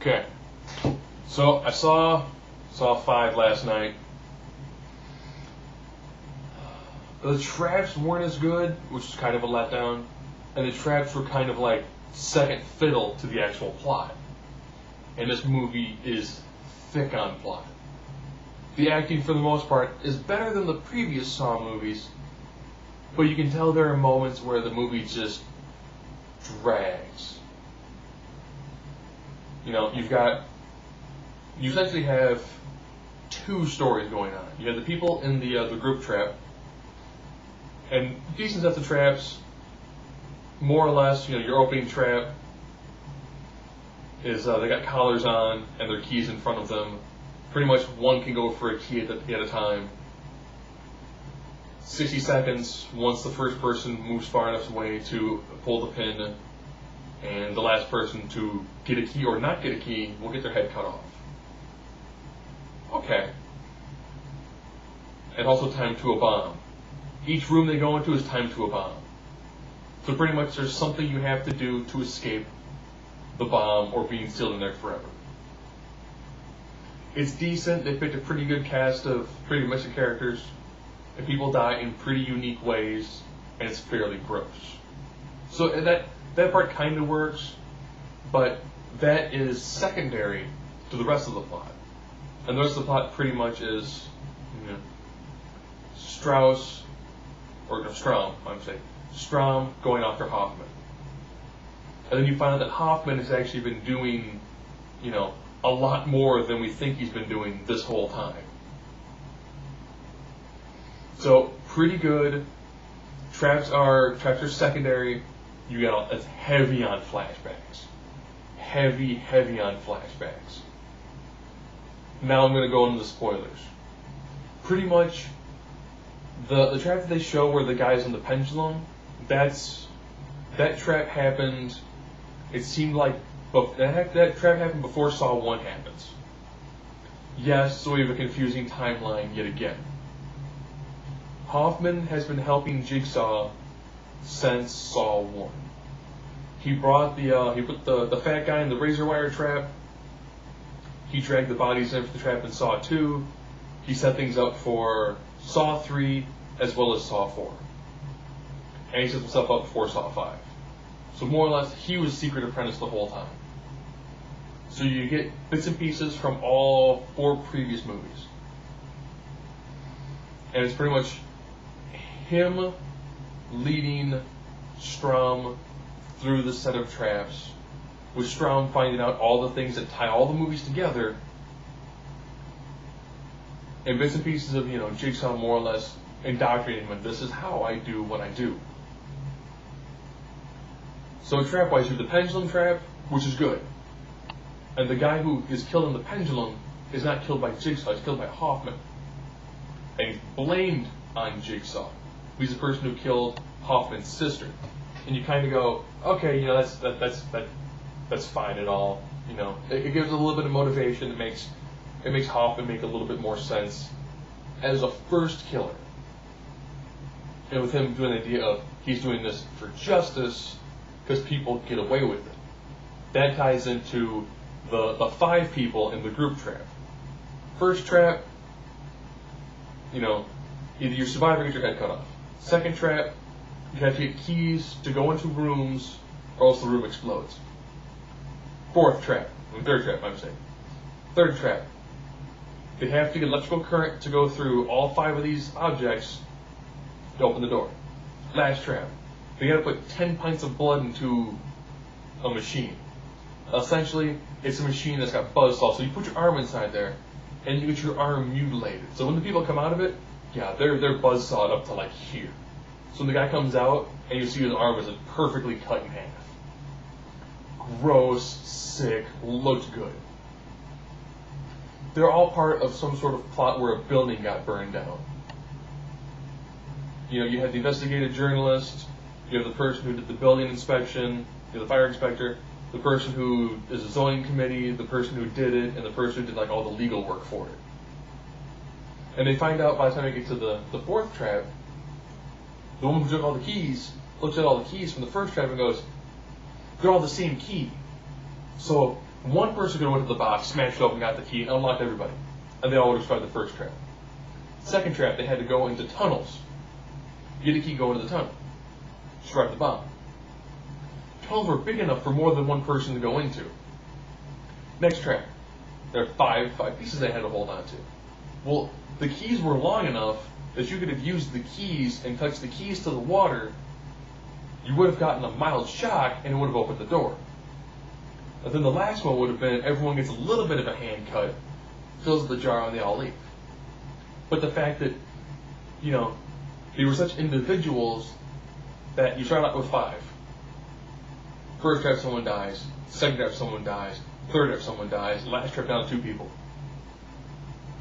Okay, so I saw 5 last night. The traps weren't as good, which is kind of a letdown, and the traps were kind of like second fiddle to the actual plot. And this movie is thick on plot. The acting, for the most part, is better than the previous Saw movies, but you can tell there are moments where the movie just drags. You know, you essentially have two stories going on. You have the people in the group trap, and decent sets of traps, more or less. You know, your opening trap is they got collars on and their keys in front of them. Pretty much one can go for a key at a time. 60 seconds once the first person moves far enough away to pull the pin, and the last person to get a key or not get a key will get their head cut off. Okay. And also timed to a bomb. Each room they go into is timed to a bomb. So pretty much there's something you have to do to escape the bomb or being sealed in there forever. It's decent. They picked a pretty good cast of pretty much the characters, and people die in pretty unique ways, and it's fairly gross. So that part kind of works, but that is secondary to the rest of the plot. And the rest of the plot pretty much is, you know, Strahm going after Hoffman. And then you find out that Hoffman has actually been doing, you know, a lot more than we think he's been doing this whole time. So, pretty good. Traps are secondary. You got it's heavy on flashbacks. Heavy on flashbacks. Now I'm going to go into the spoilers. Pretty much, the trap that they show where the guy's on the pendulum, that trap happened, it seemed like, that trap happened before Saw 1 happens. Yes, so we have a confusing timeline yet again. Hoffman has been helping Jigsaw since Saw 1. He put the fat guy in the razor wire trap. He dragged the bodies in for the trap in Saw 2. He set things up for Saw 3 as well as Saw 4. And he set himself up for Saw 5. So more or less, he was Secret Apprentice the whole time. So you get bits and pieces from all 4 previous movies. And it's pretty much him leading Strahm through the set of traps, with Strahm finding out all the things that tie all the movies together, and bits and pieces of, you know, Jigsaw more or less indoctrinating him, and this is how I do what I do. So trap-wise, you have the pendulum trap, which is good. And the guy who is killed in the pendulum is not killed by Jigsaw, he's killed by Hoffman. And he's blamed on Jigsaw. He's the person who killed Hoffman's sister. And you kind of go, okay, you know, that's fine and all. You know, it gives a little bit of motivation. It makes Hoffman make a little bit more sense as a first killer. And with him doing the idea of he's doing this for justice because people get away with it. That ties into the 5 people in the group trap. First trap, you know, either you survive or get your head cut off. Second trap, you have to get keys to go into rooms or else the room explodes. Third trap, Third trap, they have to get electrical current to go through all 5 of these objects to open the door. Last trap, they gotta put 10 pints of blood into a machine. Essentially, it's a machine that's got buzzsaw, so you put your arm inside there, and you get your arm mutilated. So when the people come out of it, yeah, they're buzzsawed up to like here. So when the guy comes out, and you see his arm is perfectly cut in half. Gross, sick, looks good. They're all part of some sort of plot where a building got burned down. You know, you have the investigative journalist, you have the person who did the building inspection, you have the fire inspector, the person who is a zoning committee, the person who did it, and the person who did like all the legal work for it. And they find out by the time they get to the 4th trap, the woman who took all the keys looks at all the keys from the first trap and goes, they're all the same key. So One person could have went to the box, smashed it open, got the key, and unlocked everybody. And they all would have survived the first trap. Second trap, they had to go into tunnels. Get a key, go into the tunnel. Survive the bomb. Tunnels were big enough for more than one person to go into. Next trap, there are five pieces they had to hold on to. Well, the keys were long enough that you could have used the keys and touched the keys to the water. You would have gotten a mild shock and it would have opened the door. And then the last one would have been everyone gets a little bit of a hand cut, fills the jar, and they all leave. But the fact that, they were such individuals that you start out with 5. First trap, someone dies. Second trap, someone dies. Third trap, someone dies. Last trap, down to 2 people.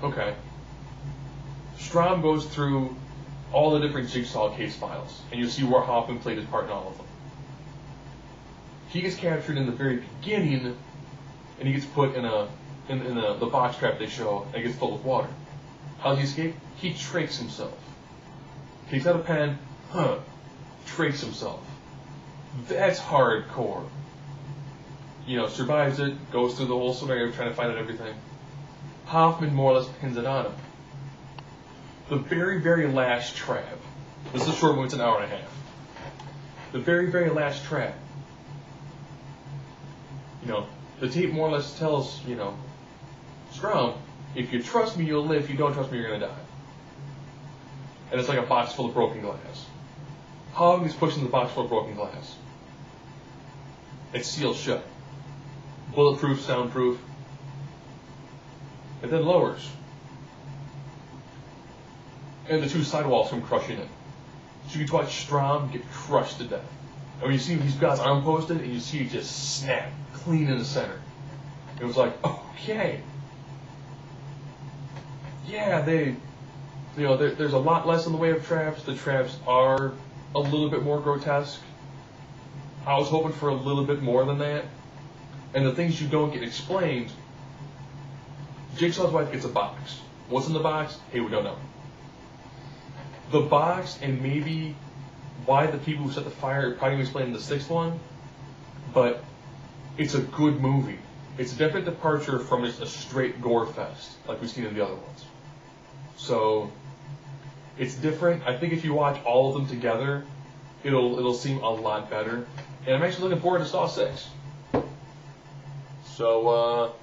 Okay. Strahm goes through all the different Jigsaw case files, and you see where Hoffman played his part in all of them. He gets captured in the very beginning, and he gets put in the box trap they show, and it gets filled with water. How does he escape? He trakes himself. Takes out a pen, trakes himself. That's hardcore. Survives it, goes through the whole scenario trying to find out everything. Hoffman more or less pins it on him. The very, very last trap. This is a short one, it's an hour and a half. The very, very last trap. The tape more or less tells, Strahm, if you trust me, you'll live. If you don't trust me, you're going to die. And it's like a box full of broken glass. Hog is pushing the box full of broken glass. It's sealed shut. Bulletproof, soundproof. It then lowers. And the 2 sidewalls come crushing it. So you can watch Strahm get crushed to death. And when you see he's got his arm posted, and you see it just snap clean in the center. It was like, okay. Yeah, there's a lot less in the way of traps. The traps are a little bit more grotesque. I was hoping for a little bit more than that. And the things you don't get explained, Jigsaw's wife gets a box. What's in the box? Hey, we don't know. The box and maybe why the people who set the fire are probably explained in the 6th one, but it's a good movie. It's a definite departure from just a straight gore fest like we've seen in the other ones. So it's different. I think if you watch all of them together, it'll seem a lot better. And I'm actually looking forward to Saw 6. So